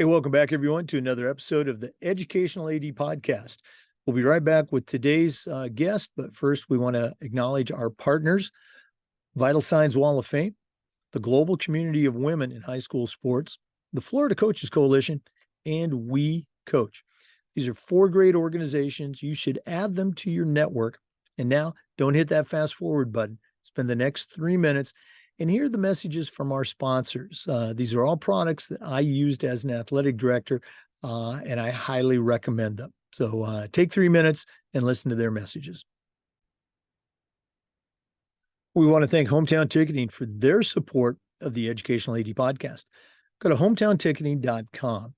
Hey, welcome back, everyone, to another episode of the Educational AD Podcast. We'll be right back with today's guest, but first we want to acknowledge our partners, Vital Signs Wall of Fame, the Global Community of Women in High School Sports, the Florida Coaches Coalition, and We Coach. These are 4 great organizations. You should add them to your network. And now, don't hit that fast forward button. Spend the next 3 minutes and hear the messages from our sponsors. These are all products that I used as an athletic director, and I highly recommend them. So take 3 minutes and listen to their messages. We want to thank Hometown Ticketing for their support of the Educational AD Podcast. Go to hometownticketing.com.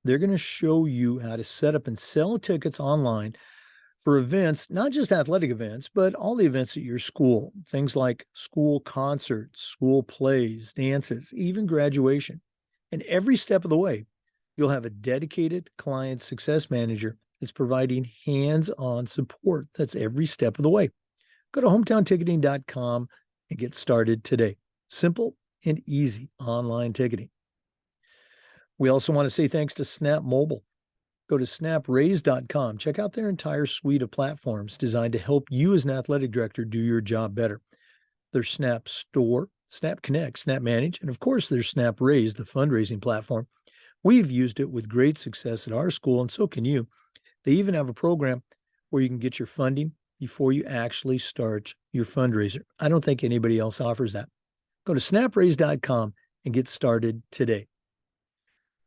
They're going to show you how to set up and sell tickets online for events, not just athletic events, but all the events at your school, things like school concerts, school plays, dances, even graduation. And every step of the way, you'll have a dedicated client success manager that's providing hands-on support. That's every step of the way. Go to hometownticketing.com and get started today. Simple and easy online ticketing. We also want to say thanks to Snap Mobile. Go to snapraise.com. Check out their entire suite of platforms designed to help you as an athletic director do your job better. There's Snap Store, Snap Connect, Snap Manage, and of course there's Snap Raise, the fundraising platform. We've used it with great success at our school, and so can you. They even have a program where you can get your funding before you actually start your fundraiser. I don't think anybody else offers that. Go to snapraise.com and get started today.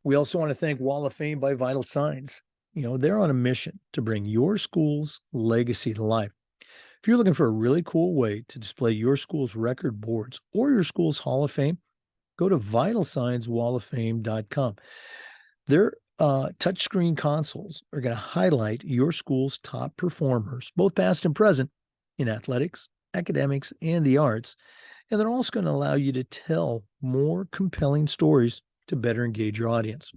We also want to thank Wall of Fame by Vital Signs. They're on a mission to bring your school's legacy to life. If you're looking for a really cool way to display your school's record boards or your school's Hall of Fame, go to vitalsignswalloffame.com. Their touchscreen consoles are going to highlight your school's top performers, both past and present, in athletics, academics, and the arts. And they're also going to allow you to tell more compelling stories to better engage your audience.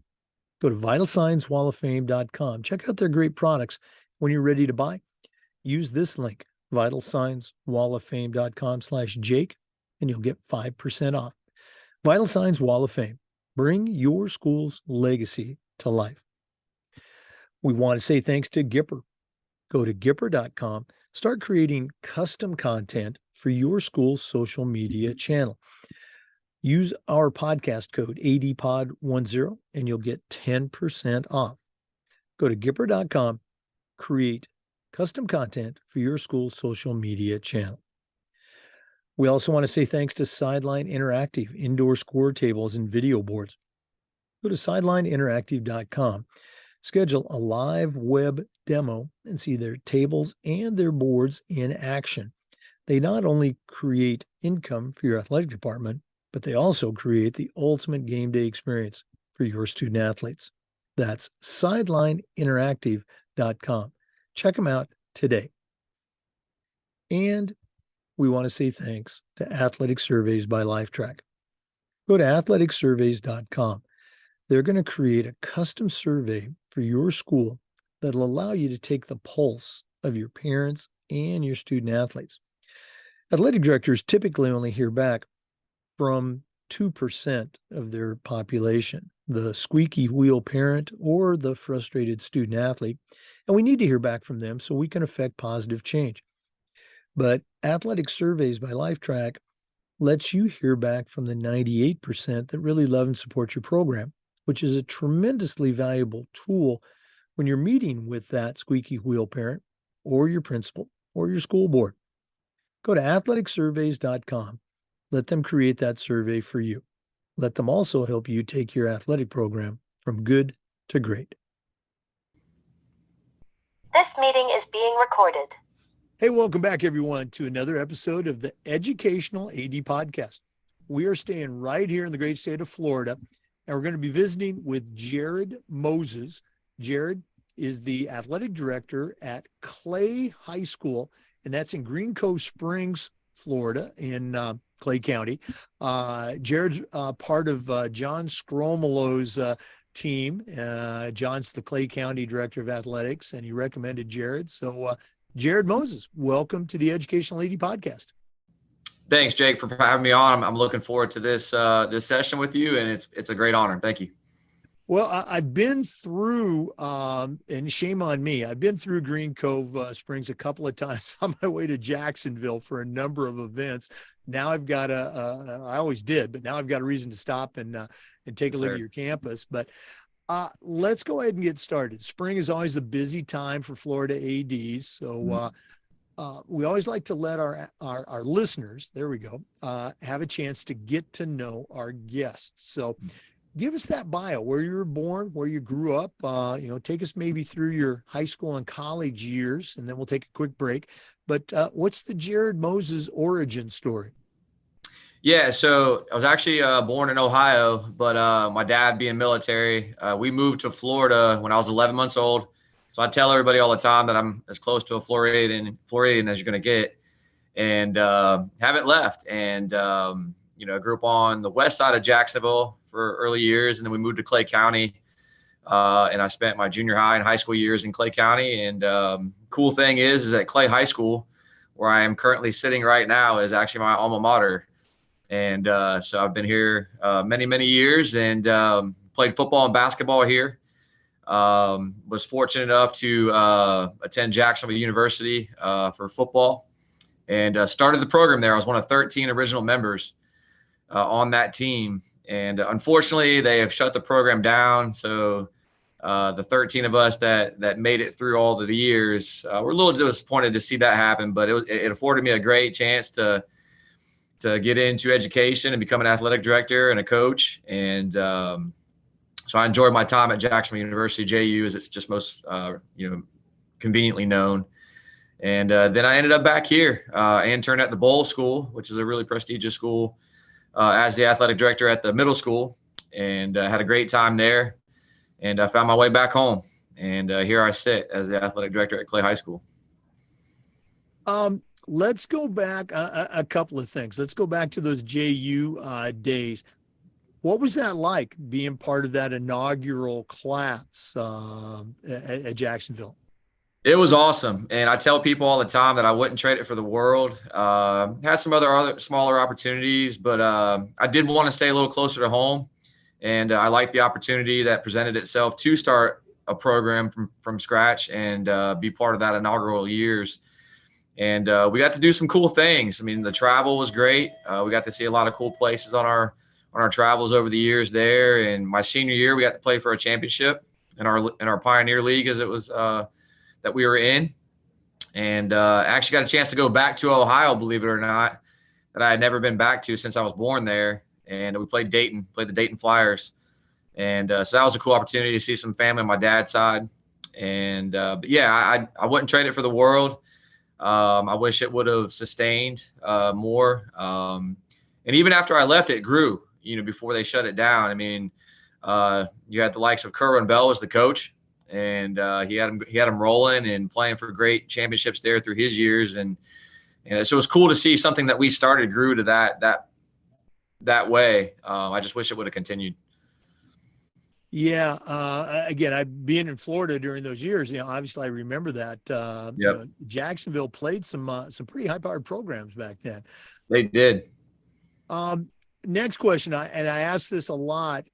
Go to vitalsignswalloffame.com. Check out their great products. When you're ready to buy, use this link, vitalsignswalloffame.com/Jake, and you'll get 5% off. Vital Signs Wall of Fame. Bring your school's legacy to life. We want to say thanks to Gipper. Go to gipper.com. Start creating custom content for your school's social media channel. Use our podcast code ADPOD10 and you'll get 10% off. Go to gipper.com, create custom content for your school's social media channel. We also want to say thanks to Sideline Interactive, indoor score tables and video boards. Go to sidelineinteractive.com, schedule a live web demo and see their tables and their boards in action. They not only create income for your athletic department, but they also create the ultimate game day experience for your student athletes. That's sidelineinteractive.com. Check them out today. And we want to say thanks to Athletic Surveys by LifeTrack. Go to athleticsurveys.com. They're going to create a custom survey for your school that'll allow you to take the pulse of your parents and your student athletes. Athletic directors typically only hear back from 2% of their population, the squeaky wheel parent or the frustrated student athlete. And we need to hear back from them so we can affect positive change. But Athletic Surveys by LifeTrack lets you hear back from the 98% that really love and support your program, which is a tremendously valuable tool when you're meeting with that squeaky wheel parent or your principal or your school board. Go to athleticsurveys.com. Let them create that survey for you. Let them also help you take your athletic program from good to great. This meeting is being recorded. Hey, welcome back, everyone, to another episode of the Educational AD Podcast. We are staying right here in the great state of Florida, and we're going to be visiting with Jared Moses. Jared is the athletic director at Clay High School, and that's in Green Cove Springs, Florida, in Clay County. Jared's part of John Scromolo's team. John's the Clay County Director of Athletics, and he recommended Jared. So, Jared Moses, welcome to the Educational AD Podcast. Thanks, Jake, for having me on. I'm looking forward to this session with you, and it's a great honor. Thank you. Well, I've been through, and shame on me, I've been through Green Cove Springs a couple of times on my way to Jacksonville for a number of events. Now I've got I always did, but now I've got a reason to stop and take a Yes, look at sir. your campus. But let's go ahead and get started. Spring is always a busy time for Florida ADs. So we always like to let our listeners, there we go, have a chance to get to know our guests. So give us that bio, where you were born, where you grew up, take us maybe through your high school and college years, and then we'll take a quick break. But what's the Jared Moses origin story? Yeah, so I was actually born in Ohio, but my dad being military, we moved to Florida when I was 11 months old. So I tell everybody all the time that I'm as close to a Floridian as you're going to get, and haven't left. And I grew up on the west side of Jacksonville for early years, and then we moved to Clay County, and I spent my junior high and high school years in Clay County. And cool thing is at Clay High School, where I am currently sitting right now, is actually my alma mater. And so I've been here many, many years, and played football and basketball here. Was fortunate enough to attend Jacksonville University for football, and started the program there. I was one of 13 original members on that team. And unfortunately, they have shut the program down. So the 13 of us that made it through all of the years, we're a little disappointed to see that happen, but it afforded me a great chance to get into education and become an athletic director and a coach. And so I enjoyed my time at Jacksonville University, JU, as it's just most conveniently known. And then I ended up back here, interned at the Bowl School, which is a really prestigious school, as the athletic director at the middle school, and had a great time there. And I found my way back home, and here I sit as the athletic director at Clay High School. Let's go back a couple of things. Let's go back to those JU days. What was that like being part of that inaugural class at Jacksonville? It was awesome. And I tell people all the time that I wouldn't trade it for the world. Had some other smaller opportunities, but I did want to stay a little closer to home. And I liked the opportunity that presented itself to start a program from scratch and be part of that inaugural years. And we got to do some cool things. I mean, the travel was great. We got to see a lot of cool places on our travels over the years there. And my senior year, we got to play for a championship in our Pioneer League, as it was that we were in. And actually got a chance to go back to Ohio, believe it or not, that I had never been back to since I was born there. And we played the Dayton Flyers. And so that was a cool opportunity to see some family on my dad's side. And but yeah, I wouldn't trade it for the world. I wish it would have sustained more. And even after I left, it grew, before they shut it down. I mean, you had the likes of Kerwin Bell as the coach, and he had him rolling and playing for great championships there through his years. And so it was cool to see something that we started grew to that way. I just wish it would have continued. Yeah. Again, I being in Florida during those years, obviously I remember that. Yep. Jacksonville played some pretty high-powered programs back then. They did. Next question, I ask this a lot.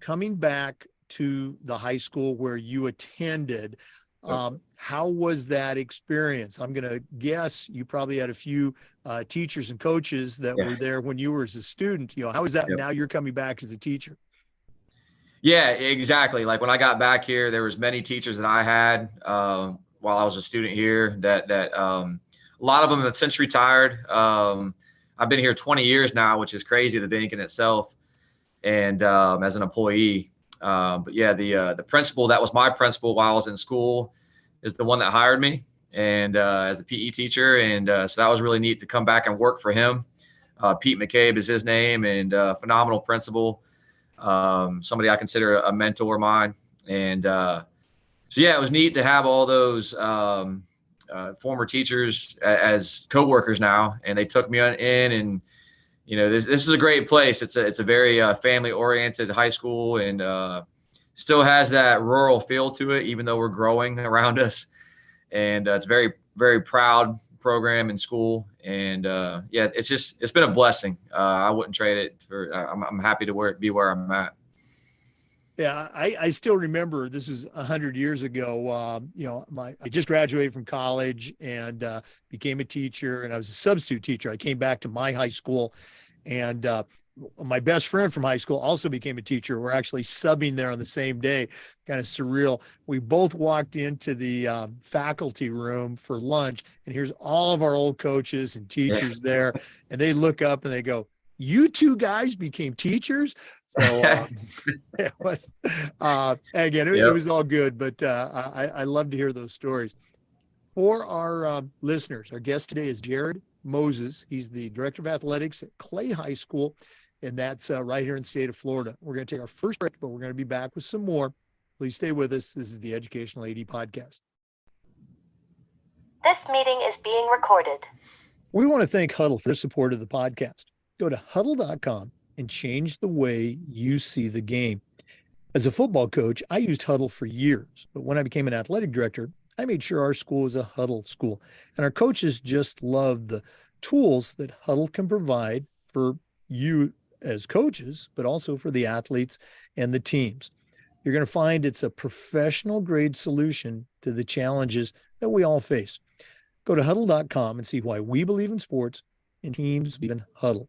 Coming back to the high school where you attended, how was that experience? I'm going to guess you probably had a few teachers and coaches that were there when you were as a student. How was that now you're coming back as a teacher? Yeah, exactly. Like when I got back here, there was many teachers that I had while I was a student here that a lot of them have since retired. I've been here 20 years now, which is crazy to think in itself, and as an employee. But yeah, the principal that was my principal while I was in school is the one that hired me, and as a PE teacher, and so that was really neat to come back and work for him. Pete McCabe is his name, and phenomenal principal. Somebody I consider a mentor of mine. And so yeah, it was neat to have all those former teachers as coworkers now, and they took me in. And this is a great place. It's a very family oriented high school, and still has that rural feel to it, even though we're growing around us. And it's very, very proud program in school. And yeah, it's been a blessing. I wouldn't trade it for. I'm happy to be where I'm at. Yeah, I still remember this was 100 years ago. I just graduated from college and became a teacher, and I was a substitute teacher. I came back to my high school, and my best friend from high school also became a teacher. We're actually subbing there on the same day, kind of surreal. We both walked into the faculty room for lunch, and here's all of our old coaches and teachers there, and they look up and they go, "You two guys became teachers?" So it was, again, it Yep. was all good, but I love to hear those stories. For our listeners, our guest today is Jared Moses. He's the director of athletics at Clay High School, and that's right here in the state of Florida. We're going to take our first break, but we're going to be back with some more. Please stay with us. This is the Educational AD Podcast. This meeting is being recorded. We want to thank Huddle for their support of the podcast. Go to huddle.com and change the way you see the game. As a football coach, I used Huddle for years, but when I became an athletic director, I made sure our school was a Huddle school, and our coaches just loved the tools that Huddle can provide for you as coaches, but also for the athletes and the teams. You're going to find it's a professional grade solution to the challenges that we all face. Go to huddle.com and see why we believe in sports and teams believe in Huddle.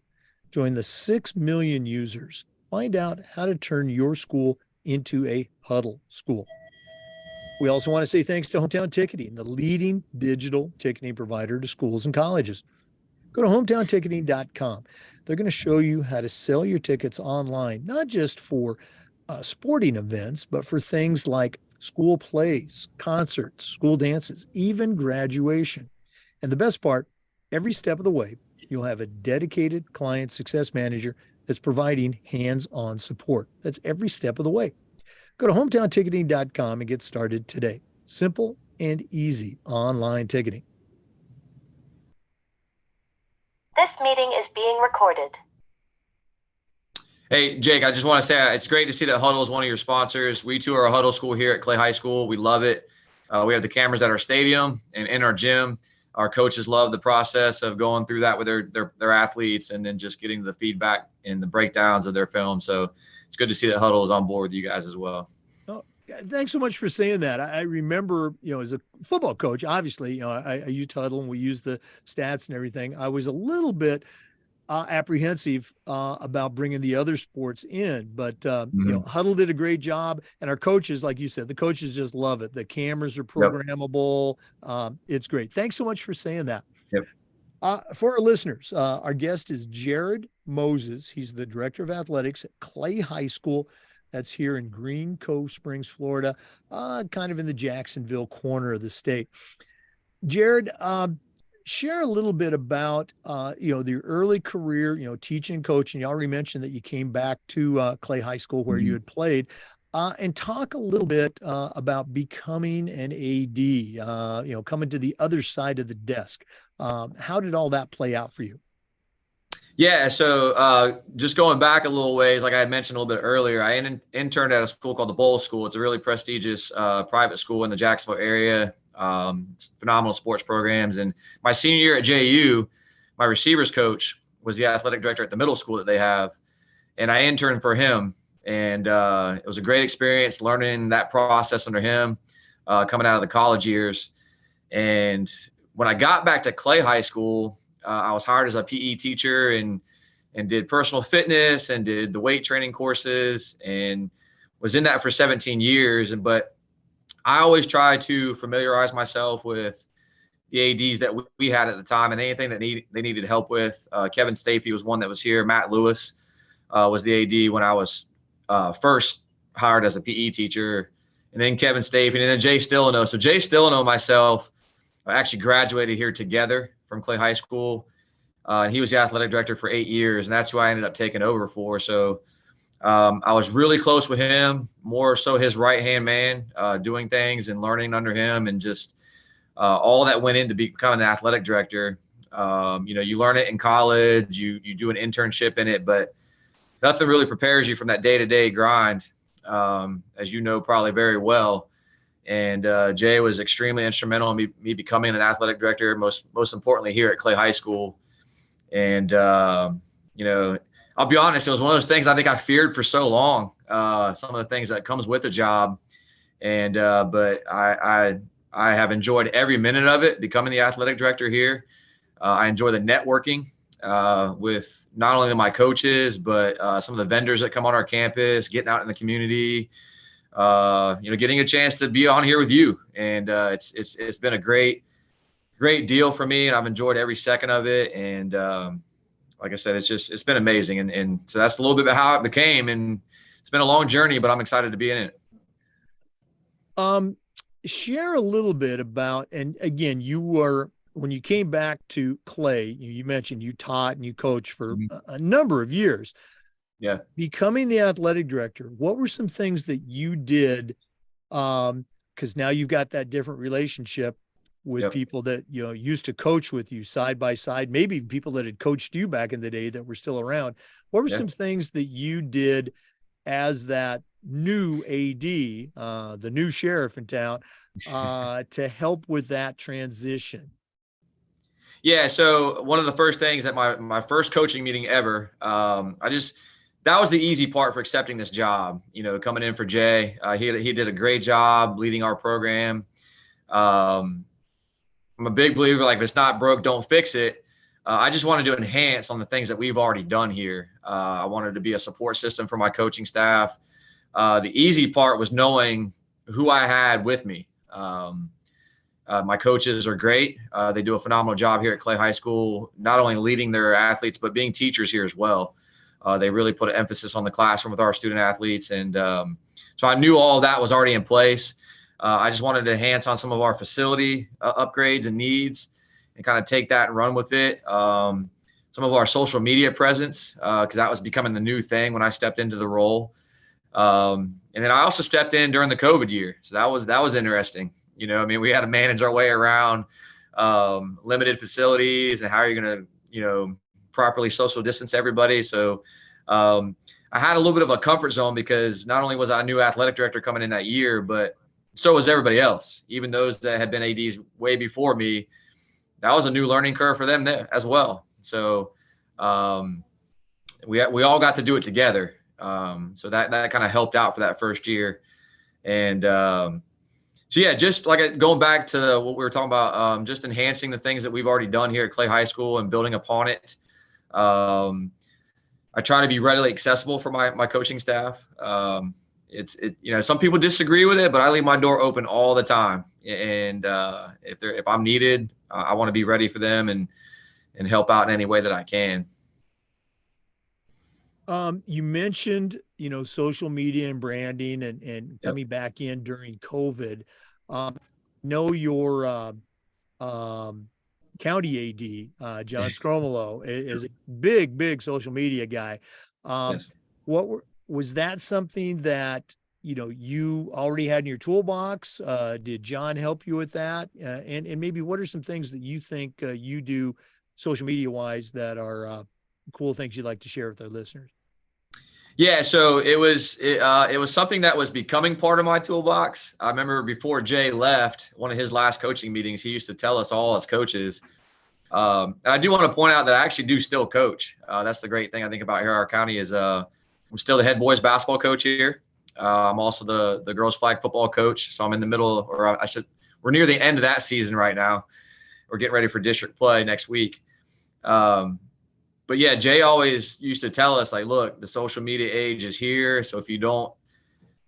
Join the 6 million users. Find out how to turn your school into a Huddle school. We also want to say thanks to Hometown Ticketing, the leading digital ticketing provider to schools and colleges. Go to hometownticketing.com. They're going to show you how to sell your tickets online, not just for sporting events, but for things like school plays, concerts, school dances, even graduation. And the best part, every step of the way, you'll have a dedicated client success manager that's providing hands-on support. That's every step of the way. Go to hometownticketing.com and get started today. Simple and easy online ticketing. This meeting is being recorded. Hey, Jake, I just want to say it's great to see that Huddle is one of your sponsors. We too are a Huddle school here at Clay High School. We love it. We have the cameras at our stadium and in our gym. Our coaches love the process of going through that with their athletes and then just getting the feedback and the breakdowns of their film. So it's good to see that Huddle is on board with you guys as well. Oh, thanks so much for saying that. I remember, as a football coach, obviously, I used Huddle and we used the stats and everything. I was a little bit apprehensive about bringing the other sports in, but Huddle did a great job, and our coaches, like you said, the coaches just love it. The cameras are programmable. It's great. Thanks so much for saying that. Yep. For our listeners, our guest is Jared Moses. He's the director of athletics at Clay High School. That's here in Green Cove Springs, Florida, kind of in the Jacksonville corner of the state. Jared, share a little bit about, the early career, teaching, coaching. You already mentioned that you came back to Clay High School where you had played, and talk a little bit about becoming an AD, coming to the other side of the desk. How did all that play out for you? Yeah, so just going back a little ways, like I had mentioned a little bit earlier, I interned at a school called the Bowl School. It's a really prestigious private school in the Jacksonville area. Phenomenal sports programs. And my senior year at JU, my receivers coach was the athletic director at the middle school that they have. And I interned for him. And it was a great experience learning that process under him, coming out of the college years. And when I got back to Clay High School, I was hired as a PE teacher and did personal fitness and did the weight training courses and was in that for 17 years. But I always try to familiarize myself with the ADs that we had at the time and anything that they needed help with. Kevin Stafey was one that was here. Matt Lewis was the AD when I was first hired as a PE teacher. And then Kevin Stafey and then Jay Stillano. So Jay Stillano and myself actually graduated here together from Clay High School. And he was the athletic director for 8 years, and that's who I ended up taking over for. So I was really close with him, more so his right-hand man, doing things and learning under him and just all that went into becoming an athletic director. You learn it in college, you do an internship in it, but nothing really prepares you from that day-to-day grind, as you know probably very well. And Jay was extremely instrumental in me becoming an athletic director, most importantly here at Clay High School. And, I'll be honest, it was one of those things I think I feared for so long. Some of the things that comes with a job, and but I have enjoyed every minute of it. Becoming the athletic director here, I enjoy the networking with not only my coaches but some of the vendors that come on our campus, getting out in the community. Getting a chance to be on here with you, and it's been a great deal for me, and I've enjoyed every second of it. And like I said, it's been amazing. And so that's a little bit about how it became. And it's been a long journey, but I'm excited to be in it. Share a little bit about, and again, when you came back to Clay, you mentioned you taught and you coached for a number of years. Yeah. Becoming the athletic director, what were some things that you did? Because now you've got that different relationship with people that used to coach with you side by side, maybe people that had coached you back in the day that were still around. What were some things that you did as that new AD, the new sheriff in town, to help with that transition? Yeah. So one of the first things at my first coaching meeting ever, that was the easy part for accepting this job. Coming in for Jay, he did a great job leading our program. I'm a big believer, like, if it's not broke, don't fix it. I just wanted to enhance on the things that we've already done here. I wanted to be a support system for my coaching staff. The easy part was knowing who I had with me. My coaches are great. They do a phenomenal job here at Clay High School, not only leading their athletes, but being teachers here as well. They really put an emphasis on the classroom with our student athletes. And so I knew all that was already in place. I just wanted to enhance on some of our facility upgrades and needs and kind of take that and run with it. Some of our social media presence, because that was becoming the new thing when I stepped into the role. And then I also stepped in during the COVID year. So that was interesting. We had to manage our way around limited facilities and how are you going to, properly social distance everybody. So I had a little bit of a comfort zone because not only was I a new athletic director coming in that year, but so was everybody else. Even those that had been ADs way before me, that was a new learning curve for them there as well. So we all got to do it together. So that kind of helped out for that first year. And so yeah, just like going back to what we were talking about, just enhancing the things that we've already done here at Clay High School and building upon it. I try to be readily accessible for my coaching staff. Some people disagree with it, but I leave my door open all the time. And if I'm needed, I want to be ready for them and help out in any way that I can. You mentioned, social media and branding and coming back in during COVID. Know your county AD, John Scromolo, is a big social media guy. Yes. Was that something that, you already had in your toolbox? Did John help you with that? And maybe what are some things that you think you do social media wise that are cool things you'd like to share with our listeners? Yeah, so it was something that was becoming part of my toolbox. I remember before Jay left, one of his last coaching meetings, he used to tell us all as coaches. And I do want to point out that I actually do still coach. That's the great thing I think about here in our county is I'm still the head boys basketball coach here. I'm also the girls flag football coach. So I'm in the middle, we're near the end of that season right now. We're getting ready for district play next week. But yeah, Jay always used to tell us, like, look, the social media age is here. So if you don't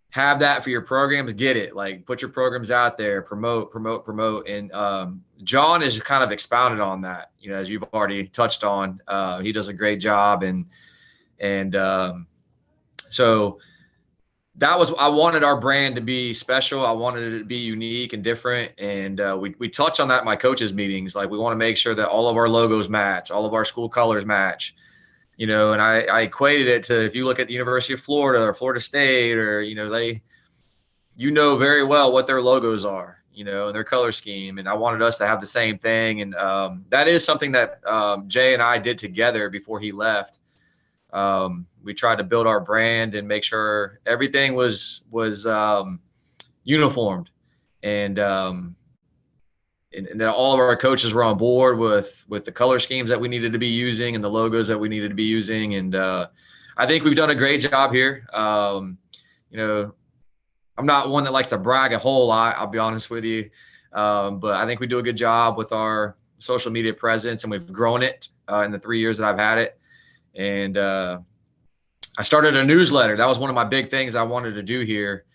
have that for your programs, get it. Like, put your programs out there, promote. And John has kind of expounded on that, as you've already touched on. He does a great job. And so I wanted our brand to be special. I wanted it to be unique and different. And we touch on that in my coaches meetings. Like, we want to make sure that all of our logos match, all of our school colors match, and I equated it to, if you look at the University of Florida or Florida State, or, they, very well what their logos are, and their color scheme. And I wanted us to have the same thing. And that is something that Jay and I did together before he left. We tried to build our brand and make sure everything was uniformed. And and then all of our coaches were on board with the color schemes that we needed to be using and the logos that we needed to be using. And I think we've done a great job here. You know, I'm not one that likes to brag a whole lot, I'll be honest with you. But I think we do a good job with our social media presence, and we've grown it in the 3 years that I've had it. And I started a newsletter. That was one of my big things I wanted to do here.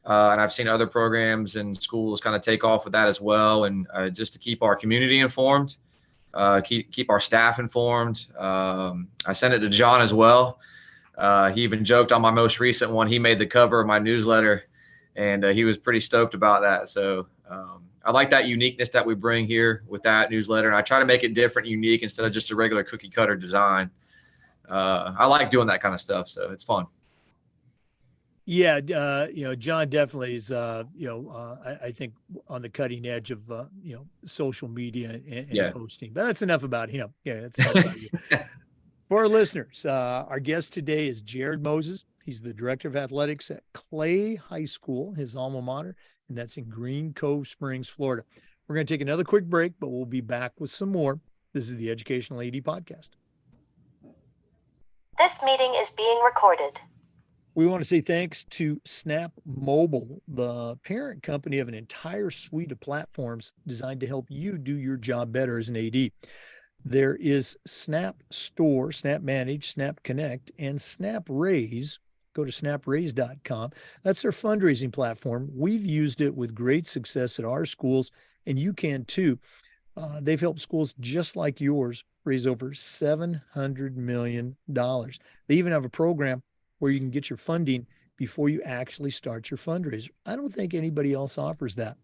And I've seen other programs and schools kind of take off with that as well. And just to keep our community informed, keep our staff informed. I sent it to John as well. He even joked on my most recent one. He made the cover of my newsletter, and he was pretty stoked about that. So I like that uniqueness that we bring here with that newsletter. And I try to make it different, unique, instead of just a regular cookie cutter design. I like doing that kind of stuff. So it's fun. Yeah, John definitely is, I think on the cutting edge of, social media and posting. But that's enough about him. Yeah, that's enough about you. For our listeners, our guest today is Jared Moses. He's the director of athletics at Clay High School, his alma mater, and that's in Green Cove Springs, Florida. We're going to take another quick break, but we'll be back with some more. This is the Educational AD Podcast. This meeting is being recorded. We want to say thanks to Snap Mobile, the parent company of an entire suite of platforms designed to help you do your job better as an AD. There is Snap Store, Snap Manage, Snap Connect, and Snap Raise. Go to snapraise.com. That's their fundraising platform. We've used it with great success at our schools, and you can too. They've helped schools just like yours raise over $700 million. They even have a program where you can get your funding before you actually start your fundraiser. I don't think anybody else offers that.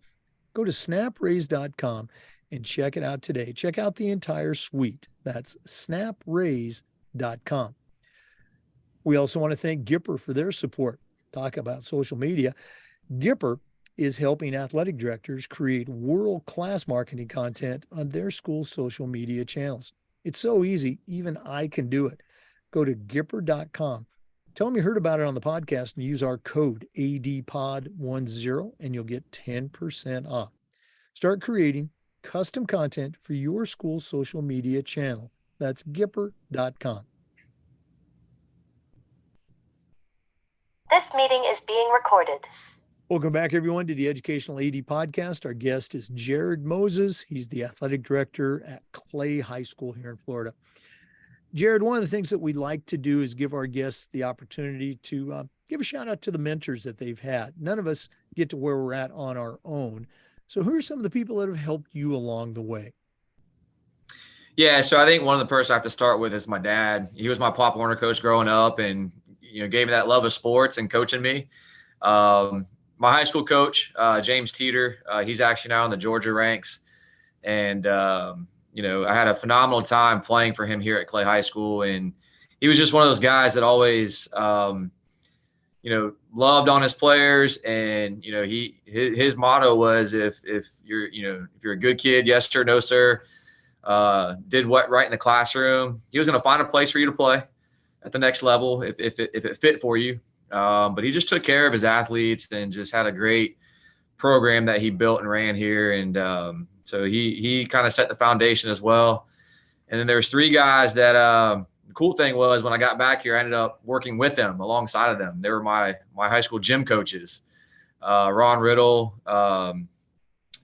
Go to snapraise.com and check it out today. Check out the entire suite. That's snapraise.com. We also want to thank Gipper for their support. Talk about social media. Gipper is helping athletic directors create world-class marketing content on their school's social media channels. It's so easy, even I can do it. Go to Gipper.com. Tell them you heard about it on the podcast and use our code ADPOD10 and you'll get 10% off. Start creating custom content for your school's social media channel. That's Gipper.com. This meeting is being recorded. Welcome back, everyone, to the Educational AD Podcast. Our guest is Jared Moses. He's the athletic director at Clay High School here in Florida. Jared, one of the things that we like to do is give our guests the opportunity to give a shout out to the mentors that they've had. None of us get to where we're at on our own. So who are some of the people that have helped you along the way? Yeah, so I think one of the persons I have to start with is my dad. He was my Pop Warner coach growing up, and gave me that love of sports and coaching me. My high school coach, James Teeter, he's actually now in the Georgia ranks, and I had a phenomenal time playing for him here at Clay High School, and he was just one of those guys that always loved on his players, and his motto was if you're a good kid, yes sir, no sir, did what right in the classroom, he was going to find a place for you to play at the next level if it fit for you. But he just took care of his athletes and just had a great program that he built and ran here, and so he kind of set the foundation as well. And then there's three guys that the cool thing was when I got back here, I ended up working with them alongside of them. They were my high school gym coaches, Ron Riddle,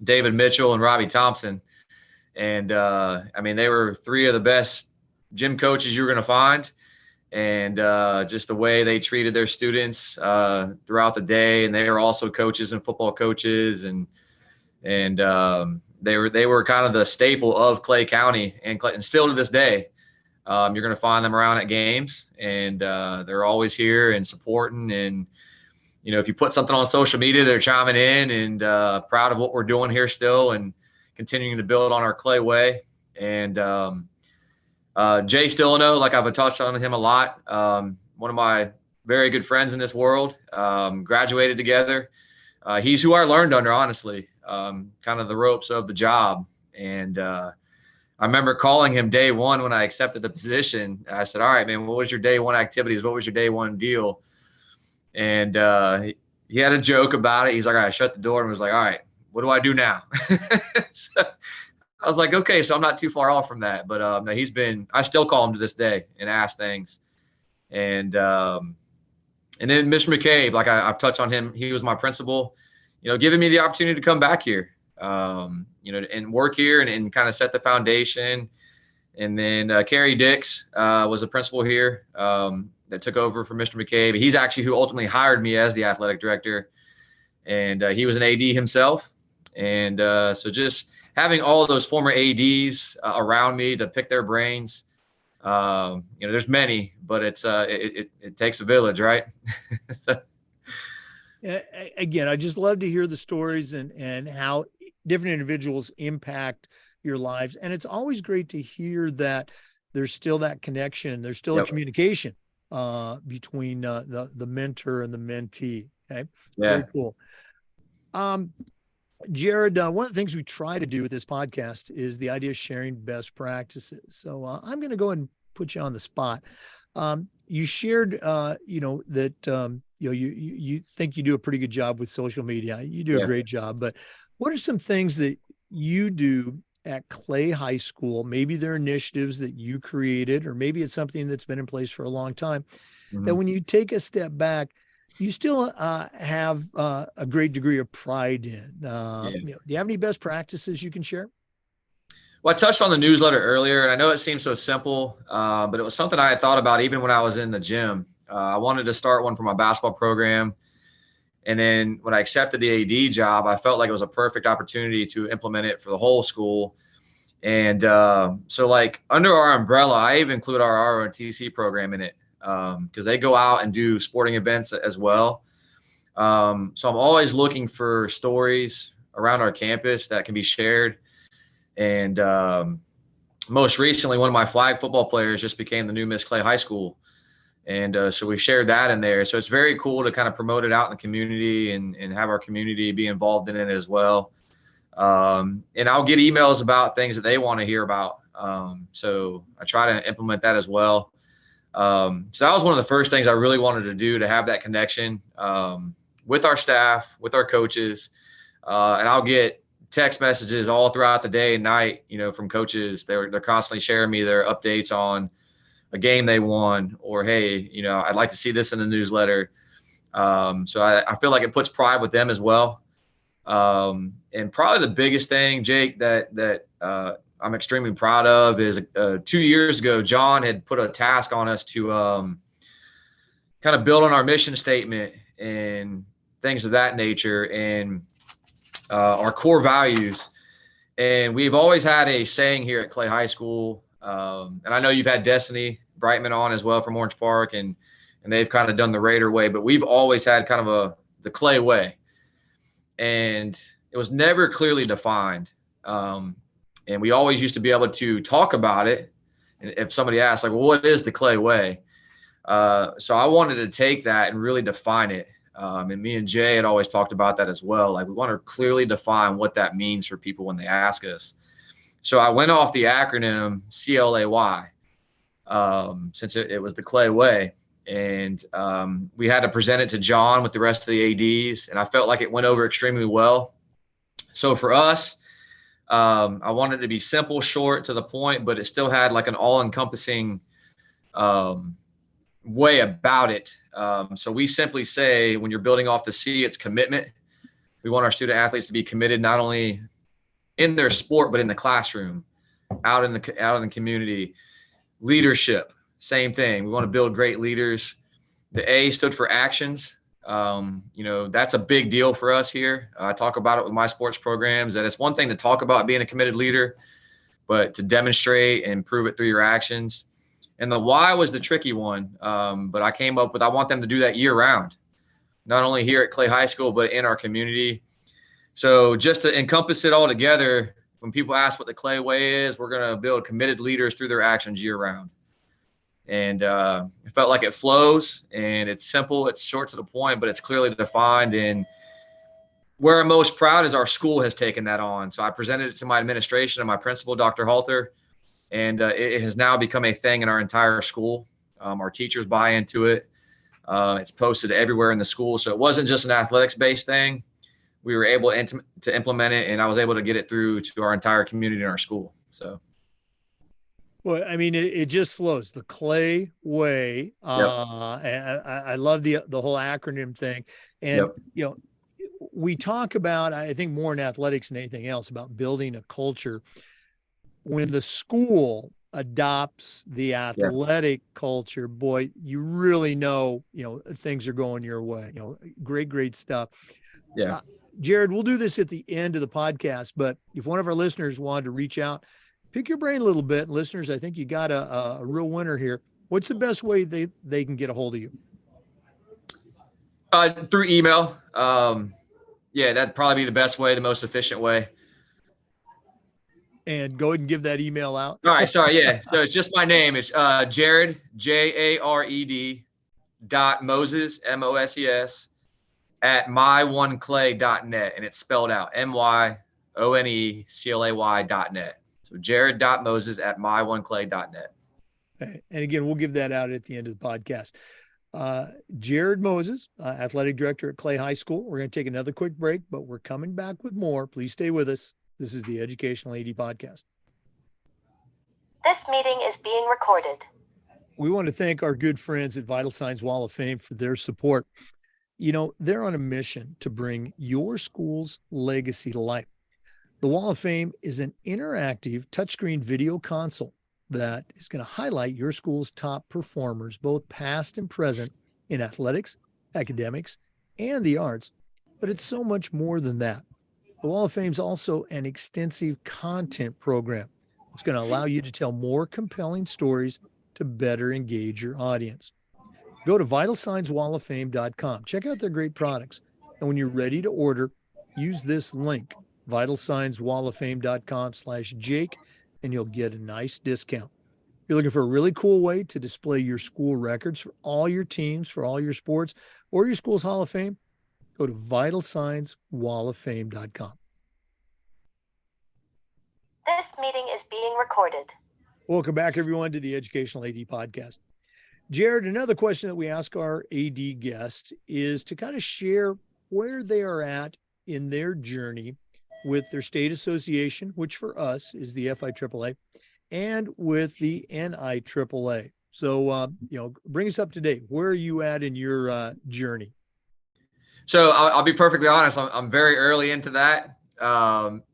David Mitchell, and Robbie Thompson. And they were three of the best gym coaches you were going to find. And just the way they treated their students throughout the day. And they were also coaches and football coaches. And they were kind of the staple of Clay County and still to this day. You're going to find them around at games, and they're always here and supporting. And, if you put something on social media, they're chiming in and proud of what we're doing here still and continuing to build on our Clay way. And Jay Stillano, like I've touched on him a lot, one of my very good friends in this world, graduated together. He's who I learned under, honestly, kind of the ropes of the job. And I remember calling him day one when I accepted the position. I said, all right, man, what was your day one activities? What was your day one deal? And he had a joke about it. He's like, all right, shut the door, and was like, all right, what do I do now? So I was like, okay, so I'm not too far off from that. But no, I still call him to this day and ask things. And then Mr. McCabe, like I've touched on him, he was my principal, giving me the opportunity to come back here, and work here and kind of set the foundation. And then Kerry Dix was a principal here that took over for Mr. McCabe. He's actually who ultimately hired me as the athletic director. And he was an AD himself. And so just having all of those former ADs around me to pick their brains, there's many, but it takes a village, right? So. Again, I just love to hear the stories and how different individuals impact your lives. And it's always great to hear that there's still that connection. There's still a communication between the mentor and the mentee. Okay. Yeah. Very cool. Jared, one of the things we try to do with this podcast is the idea of sharing best practices. So I'm going to go ahead and put you on the spot. You shared, that, you think you do a pretty good job with social media. You do a great job, but what are some things that you do at Clay High School? Maybe they're initiatives that you created, or maybe it's something that's been in place for a long time, that when you take a step back, you still have a great degree of pride in. Do you have any best practices you can share? Well, I touched on the newsletter earlier, and I know it seems so simple, but it was something I had thought about even when I was in the gym. I wanted to start one for my basketball program. And then when I accepted the AD job, I felt like it was a perfect opportunity to implement it for the whole school. And so like under our umbrella, I even include our ROTC program in it because they go out and do sporting events as well. So I'm always looking for stories around our campus that can be shared. And most recently, one of my flag football players just became the new Miss Clay High School. And so we shared that in there. So it's very cool to kind of promote it out in the community and have our community be involved in it as well. And I'll get emails about things that they want to hear about. So I try to implement that as well. So that was one of the first things I really wanted to do, to have that connection with our staff, with our coaches. And I'll get text messages all throughout the day and night, from coaches. They're constantly sharing me their updates on a game they won, or, hey, I'd like to see this in the newsletter. So I feel like it puts pride with them as well. And probably the biggest thing, Jake, that I'm extremely proud of is 2 years ago, John had put a task on us to kind of build on our mission statement and things of that nature, and our core values. And we've always had a saying here at Clay High School, and I know you've had Destiny Brightman on as well from Orange Park, and they've kind of done the Raider way, but we've always had kind of the Clay way, and it was never clearly defined. And we always used to be able to talk about it. And if somebody asked, like, well, what is the Clay way? So I wanted to take that and really define it. And me and Jay had always talked about that as well. Like, we want to clearly define what that means for people when they ask us. So I went off the acronym CLAY, since it was the Clay way. And we had to present it to John with the rest of the ADs, and I felt like it went over extremely well. So for us, I wanted it to be simple, short, to the point, but it still had like an all-encompassing way about it. So we simply say, when you're building off the C, it's commitment. We want our student athletes to be committed not only in their sport, but in the classroom, out in the community. Leadership, same thing. We want to build great leaders. The A stood for actions. That's a big deal for us here. I talk about it with my sports programs, that it's one thing to talk about being a committed leader, but to demonstrate and prove it through your actions. And the why was the tricky one. But I came up with, I want them to do that year round, not only here at Clay High School, but in our community. So just to encompass it all together, when people ask what the Clay way is, we're going to build committed leaders through their actions year round. And it felt like it flows, and it's simple, it's short to the point, but it's clearly defined. And where I'm most proud is our school has taken that on. So I presented it to my administration and my principal, Dr. Halter, and it has now become a thing in our entire school. Our teachers buy into it. It's posted everywhere in the school. So it wasn't just an athletics-based thing, we were able to implement it, and I was able to get it through to our entire community in our school. So. Well, I mean, it just flows the Clay way. Yep. And I love the whole acronym thing. And, Yep. you know, we talk about, I think more in athletics than anything else, about building a culture. When the school adopts the Yeah. athletic culture, boy, you really know, things are going your way. Great stuff. Yeah. Jared, we'll do this at the end of the podcast, but if one of our listeners wanted to reach out, pick your brain a little bit. Listeners, I think you got a real winner here. What's the best way they can get a hold of you? Through email. Yeah, that'd probably be the best way, the most efficient way. And go ahead and give that email out. All right. Sorry. Yeah. So it's just my name. It's Jared, Jared .Moses, MOSES at myoneclay.net. And it's spelled out MYONECLAY.net. So Jared.Moses at myoneclay.net. Okay. And again, we'll give that out at the end of the podcast. Jared Moses, athletic director at Clay High School. We're going to take another quick break, but we're coming back with more. Please stay with us. This is the Educational AD Podcast. This meeting is being recorded. We want to thank our good friends at Vital Signs Wall of Fame for their support. They're on a mission to bring your school's legacy to life. The Wall of Fame is an interactive touchscreen video console that is going to highlight your school's top performers, both past and present, in athletics, academics, and the arts. But it's so much more than that. The Wall of Fame is also an extensive content program. It's going to allow you to tell more compelling stories to better engage your audience. Go to vitalsignswalloffame.com. Check out their great products. And when you're ready to order, use this link, vitalsignswalloffame.com/Jake, and you'll get a nice discount. If you're looking for a really cool way to display your school records for all your teams, for all your sports, or your school's Hall of Fame, go to vitalsignswalloffame.com. This meeting is being recorded. Welcome back, everyone, to the Educational AD Podcast. Jared, another question that we ask our AD guests is to kind of share where they are at in their journey with their state association, which for us is the FIAAA, and with the NIAAA. So, bring us up to date. Where are you at in your journey? So I'll be perfectly honest. I'm very early into that.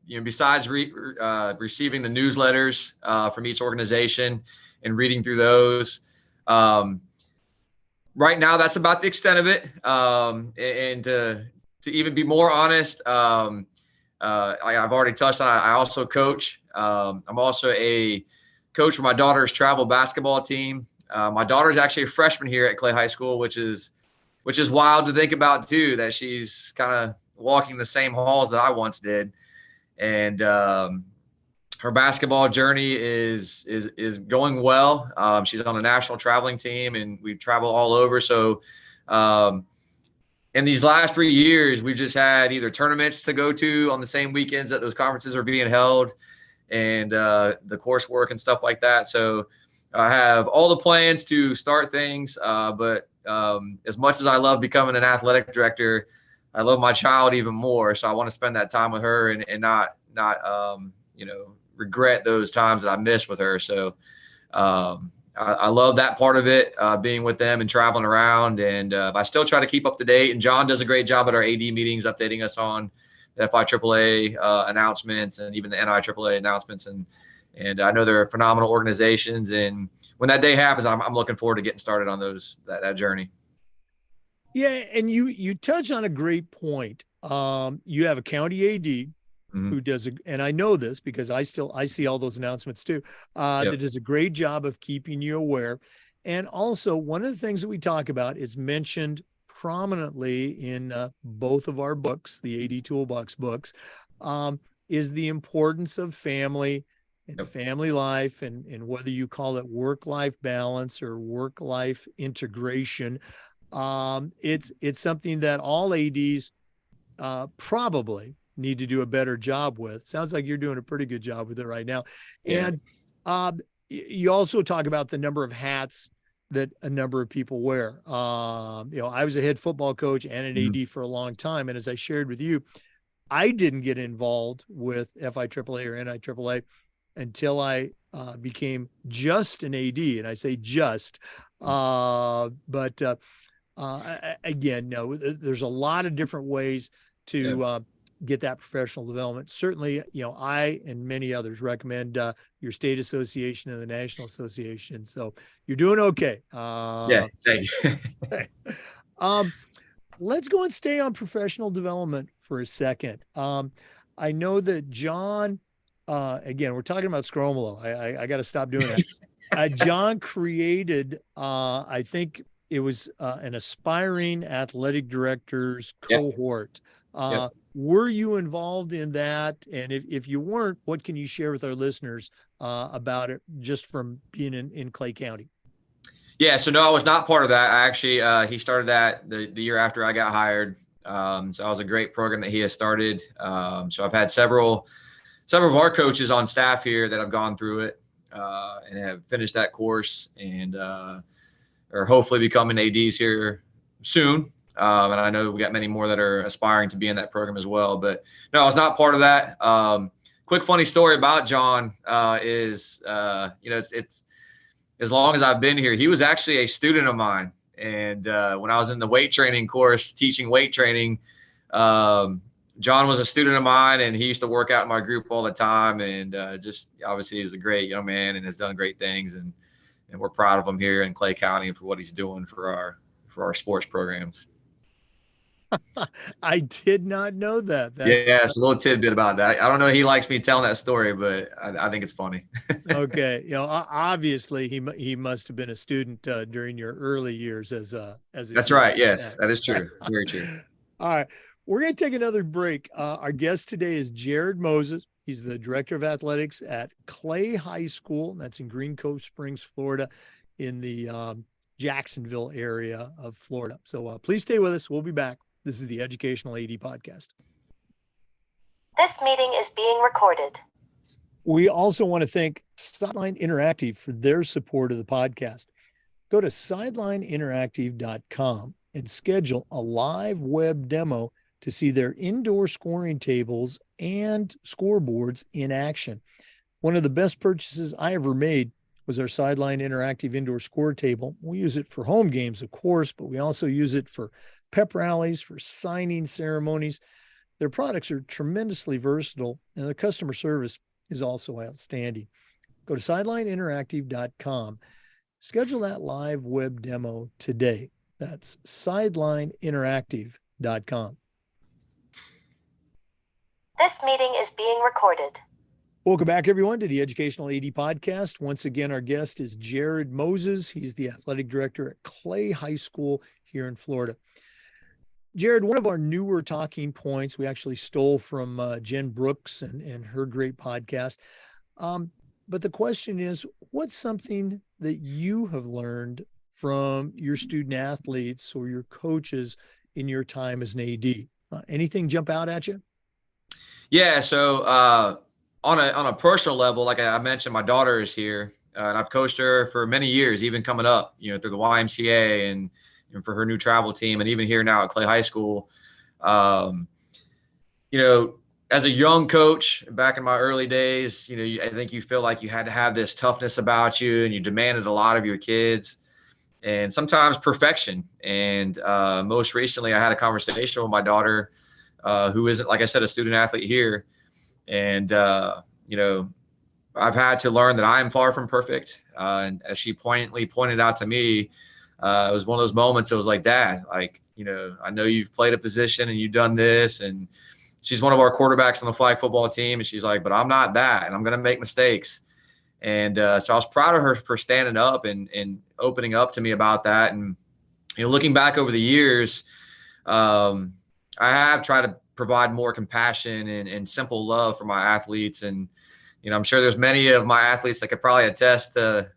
Besides receiving the newsletters from each organization and reading through those, right now that's about the extent of it. And to even be more honest, I've already touched on it. I also coach. I'm also a coach for my daughter's travel basketball team. My daughter's actually a freshman here at Clay High School, which is wild to think about too, that she's kind of walking the same halls that I once did. And her basketball journey is going well. She's on a national traveling team, and we travel all over. So in these last 3 years, we've just had either tournaments to go to on the same weekends that those conferences are being held, and the coursework and stuff like that. So I have all the plans to start things, but as much as I love becoming an athletic director, I love my child even more. So I want to spend that time with her and not regret those times that I missed with her. So I love that part of it, being with them and traveling around. And I still try to keep up to date. And John does a great job at our AD meetings, updating us on the FIAAA announcements and even the NIAAA announcements. And I know they're phenomenal organizations. And when that day happens, I'm looking forward to getting started on that journey. Yeah, and you touch on a great point. You have a county AD who does, and I know this because I see all those announcements too, that does a great job of keeping you aware. And also, one of the things that we talk about is mentioned prominently in both of our books, the AD Toolbox books, is the importance of family and family life, and whether you call it work-life balance or work-life integration. It's something that all ADs probably need to do a better job with. Sounds like you're doing a pretty good job with it right now. Yeah. And you also talk about the number of hats that a number of people wear. I was a head football coach and an AD for a long time. And as I shared with you, I didn't get involved with FIAAA or NIAAA until I became just an AD, and I say just. But again, no, there's a lot of different ways to get that professional development. Certainly, I and many others recommend your state association and the national association. So you're doing okay. Yeah, thank you. Let's go and stay on professional development for a second. I know that John, again, we're talking about Scromolo. I got to stop doing that. John created, I think it was an aspiring athletic directors cohort. Were you involved in that? And if you weren't, what can you share with our listeners about it just from being in Clay County? Yeah, so no, I was not part of that. I actually, he started that the year after I got hired. So that was a great program that he has started. So I've had several of our coaches on staff here that have gone through it and have finished that course and are hopefully becoming ADs here soon. And I know we got many more that are aspiring to be in that program as well. But no, I was not part of that. Quick funny story about John is, it's as long as I've been here, he was actually a student of mine. And when I was in the weight training course, teaching weight training, John was a student of mine, and he used to work out in my group all the time. And just obviously he's a great young man and has done great things. And we're proud of him here in Clay County and for what he's doing for our sports programs. I did not know that. It's a little tidbit about that. I don't know. He likes me telling that story, but I think it's funny. Okay. Obviously he must have been a student during your early years as a That's right. Yes, that is true. Very true. All right. We're going to take another break. Our guest today is Jared Moses. He's the director of athletics at Clay High School. That's in Green Cove Springs, Florida, in the Jacksonville area of Florida. So please stay with us. We'll be back. This is the Educational AD Podcast. This meeting is being recorded. We also want to thank Sideline Interactive for their support of the podcast. Go to sidelineinteractive.com and schedule a live web demo to see their indoor scoring tables and scoreboards in action. One of the best purchases I ever made was our Sideline Interactive indoor score table. We use it for home games, of course, but we also use it for pep rallies, for signing ceremonies. Their products are tremendously versatile, and their customer service is also outstanding. Go to sidelineinteractive.com. Schedule that live web demo today. That's sidelineinteractive.com. This meeting is being recorded. Welcome back, everyone, to the Educational AD Podcast. Once again, our guest is Jared Moses. He's the athletic director at Clay High School here in Florida. Jared, one of our newer talking points we actually stole from Jen Brooks and her great podcast. But the question is, what's something that you have learned from your student athletes or your coaches in your time as an AD? Anything jump out at you? Yeah, so on a personal level, like I mentioned, my daughter is here, and I've coached her for many years, even coming up, through the YMCA and for her new travel team, and even here now at Clay High School. As a young coach back in my early days, I think you feel like you had to have this toughness about you, and you demanded a lot of your kids, and sometimes perfection. And most recently, I had a conversation with my daughter, who isn't, like I said, a student athlete here. And, I've had to learn that I am far from perfect. And as she poignantly pointed out to me, it was one of those moments. It was like, Dad, I know you've played a position and you've done this. And she's one of our quarterbacks on the flag football team. And she's like, but I'm not that, and I'm going to make mistakes. And so I was proud of her for standing up and opening up to me about that. And, looking back over the years, I have tried to provide more compassion and simple love for my athletes. And, I'm sure there's many of my athletes that could probably attest to,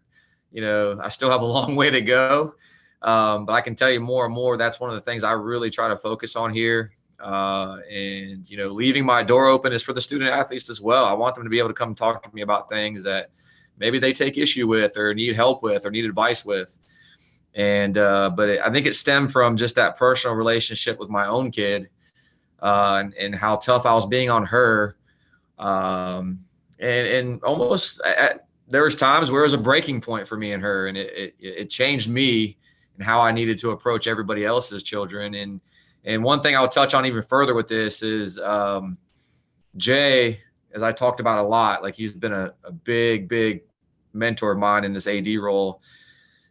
I still have a long way to go. But I can tell you more and more, that's one of the things I really try to focus on here. And, leaving my door open is for the student athletes as well. I want them to be able to come talk to me about things that maybe they take issue with or need help with or need advice with. And, I think it stemmed from just that personal relationship with my own kid. and how tough I was being on her. And almost there was times where it was a breaking point for me and her, and it changed me and how I needed to approach everybody else's children. And one thing I'll touch on even further with this is Jay, as I talked about a lot, like he's been a big mentor of mine in this AD role.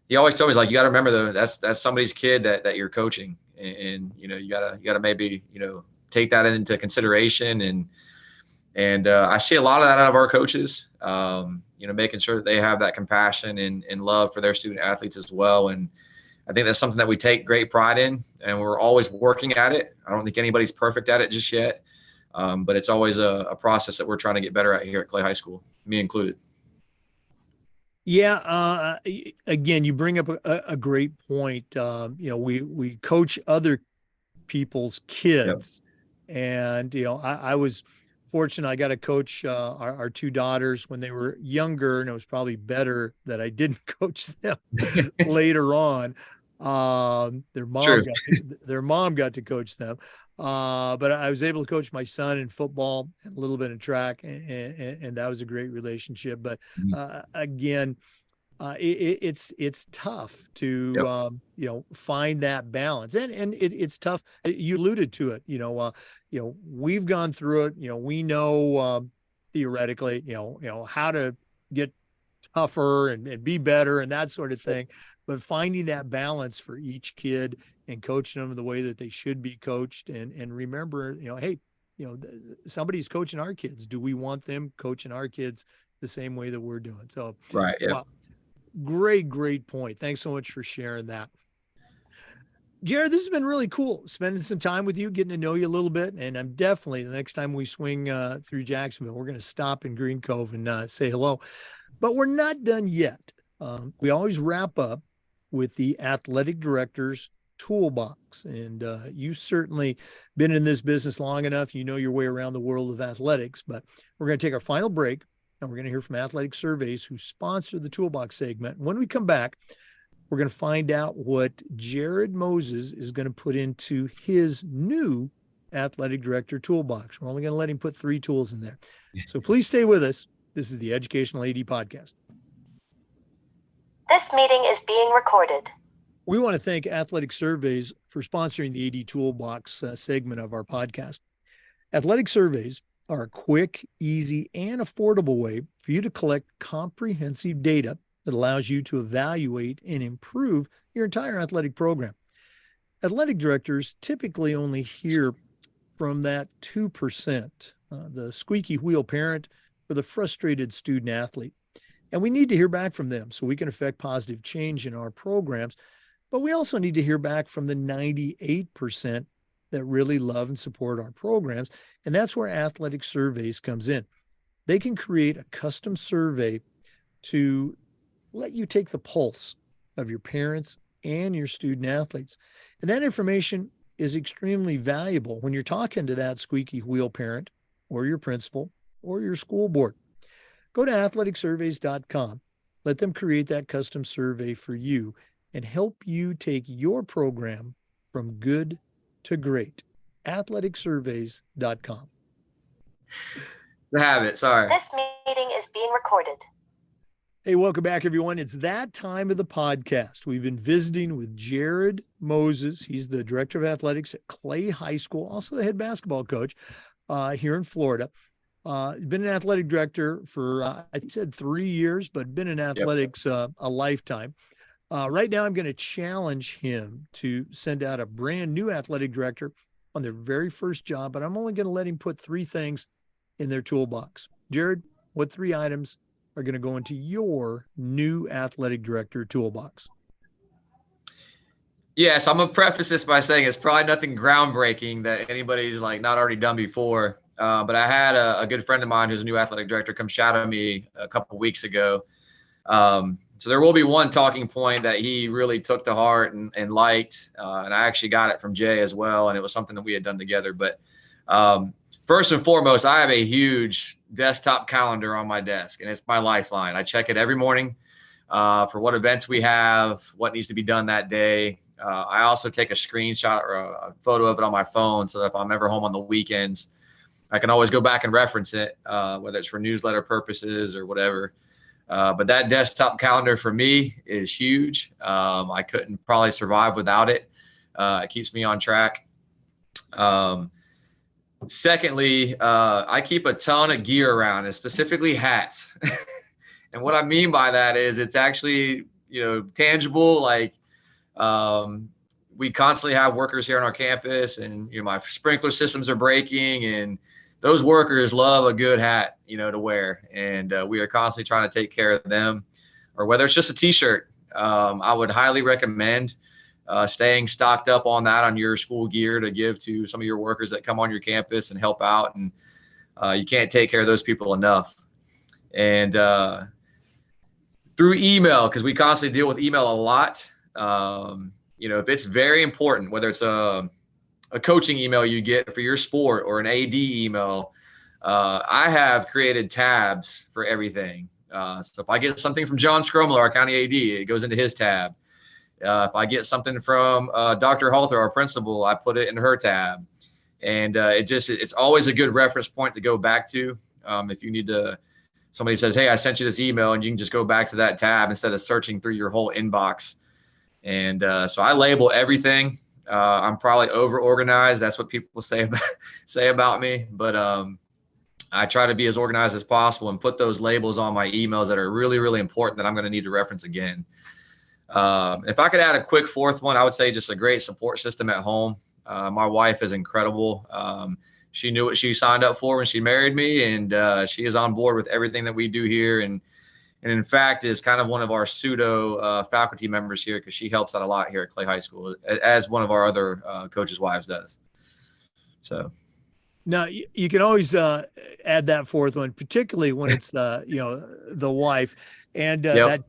He always told me, he's like, you got to remember that's somebody's kid that you're coaching, and you gotta maybe take that into consideration. And I see a lot of that out of our coaches, making sure that they have that compassion and love for their student athletes as well. And I think that's something that we take great pride in, and we're always working at it. I don't think anybody's perfect at it just yet, but it's always a process that we're trying to get better at here at Clay High School, me included. Yeah. Again, you bring up a great point. We coach other people's kids, yep. And I was fortunate. I got to coach our two daughters when they were younger, and it was probably better that I didn't coach them later on. Their mom got to coach them. But I was able to coach my son in football and a little bit in track, and that was a great relationship. But again, it's tough to find that balance, and it's tough. You alluded to it. We've gone through it. We know theoretically, how to get tougher and be better and that sort of thing. But finding that balance for each kid and coaching them the way that they should be coached, and remember, hey, somebody's coaching our kids. Do we want them coaching our kids the same way that we're doing? So, right. Yeah. Wow. Great point. Thanks so much for sharing that. Jared, this has been really cool, spending some time with you, getting to know you a little bit. And I'm definitely, the next time we swing through Jacksonville, we're going to stop in Green Cove and say hello. But we're not done yet. We always wrap up with the athletic director's toolbox. And you've certainly been in this business long enough. You know your way around the world of athletics. But we're going to take our final break, and we're going to hear from Athletic Surveys, who sponsor the toolbox segment. And when we come back, we're going to find out what Jared Moses is going to put into his new athletic director toolbox. We're only going to let him put 3 tools in there. So please stay with us. This is the Educational AD Podcast. This meeting is being recorded. We want to thank Athletic Surveys for sponsoring the AD Toolbox segment of our podcast. Athletic Surveys are a quick, easy, and affordable way for you to collect comprehensive data that allows you to evaluate and improve your entire athletic program. Athletic directors typically only hear from that 2%, the squeaky wheel parent or the frustrated student athlete. And we need to hear back from them so we can affect positive change in our programs. But we also need to hear back from the 98% that really love and support our programs. And that's where Athletic Surveys comes in. They can create a custom survey to let you take the pulse of your parents and your student athletes. And that information is extremely valuable when you're talking to that squeaky wheel parent or your principal or your school board. Go to athleticsurveys.com. Let them create that custom survey for you and help you take your program from good to great. athleticsurveys.com. The habit, sorry. This meeting is being recorded. Hey, welcome back, everyone. It's that time of the podcast. We've been visiting with Jared Moses. He's the director of athletics at Clay High School, also the head basketball coach here in Florida. Been an athletic director for, I think he said 3 years, but been in athletics a lifetime. Right now, I'm going to challenge him to send out a brand new athletic director on their very first job, but I'm only going to let him put 3 things in their toolbox. Jared, what 3 items are going to go into your new athletic director toolbox? Yes, I'm going to preface this by saying it's probably nothing groundbreaking that anybody's not already done before. But I had a good friend of mine who's a new athletic director come shadow me a couple of weeks ago. So there will be one talking point that he really took to heart and liked. And I actually got it from Jay as well. And it was something that we had done together. But first and foremost, I have a huge desktop calendar on my desk, and it's my lifeline. I check it every morning for what events we have, what needs to be done that day. I also take a screenshot or a photo of it on my phone, so that if I'm ever home on the weekends, I can always go back and reference it, whether it's for newsletter purposes or whatever. But that desktop calendar for me is huge. I couldn't probably survive without it. It keeps me on track. Secondly, I keep a ton of gear around, and specifically hats. And what I mean by that is it's actually, tangible. Like, we constantly have workers here on our campus, and, my sprinkler systems are breaking, and those workers love a good hat, to wear. And we are constantly trying to take care of them. Or whether it's just a t-shirt, I would highly recommend staying stocked up on that, on your school gear, to give to some of your workers that come on your campus and help out. And you can't take care of those people enough. And through email, because we constantly deal with email a lot. If it's very important, whether it's a coaching email you get for your sport or an AD email, I have created tabs for everything. So if I get something from John Scrumler, our county AD, it goes into his tab. If I get something from Dr. Halter, our principal, I put it in her tab. And it's always a good reference point to go back to. If you need to, somebody says, hey, I sent you this email, and you can just go back to that tab instead of searching through your whole inbox. And so I label everything. I'm probably over organized. That's what people say about me. But I try to be as organized as possible and put those labels on my emails that are really, really important that I'm going to need to reference again. If I could add a quick fourth one, I would say just a great support system at home. My wife is incredible. She knew what she signed up for when she married me, and she is on board with everything that we do here. And in fact, is kind of one of our pseudo faculty members here, because she helps out a lot here at Clay High School, as one of our other coaches' wives does. So. Now you can always add that fourth one, particularly when it's the wife, and Yep.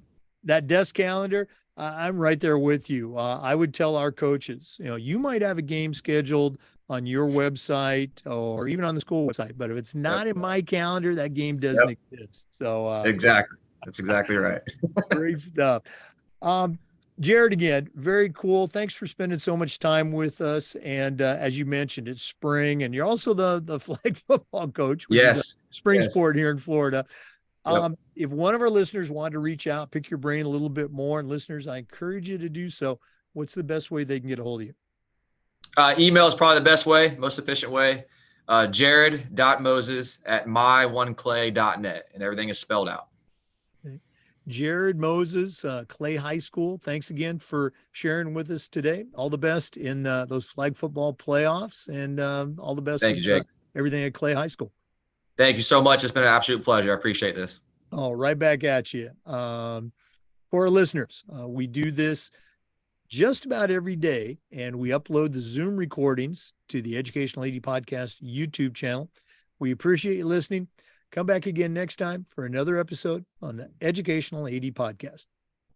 that desk calendar. I'm right there with you. I would tell our coaches, you might have a game scheduled on your website or even on the school website, but if it's not in my calendar, that game doesn't exist. So exactly, that's exactly right. Great stuff. Jared, again, very cool. Thanks for spending so much time with us. And as you mentioned, it's spring, and you're also the flag football coach, which is a spring sport here in Florida. If one of our listeners wanted to reach out, pick your brain a little bit more, and listeners, I encourage you to do so. What's the best way they can get a hold of you? Email is probably the best way, most efficient way. jared.moses@myoneclay.net, and everything is spelled out. Jared Moses, Clay High School. Thanks again for sharing with us today. All the best in those flag football playoffs, and all the best. Thank you, Jake. Everything at Clay High School. Thank you so much. It's been an absolute pleasure. I appreciate this. Oh, right back at you. For our listeners, we do this just about every day, and we upload the Zoom recordings to the Educational AD Podcast YouTube channel. We appreciate you listening. Come back again next time for another episode on the Educational AD Podcast.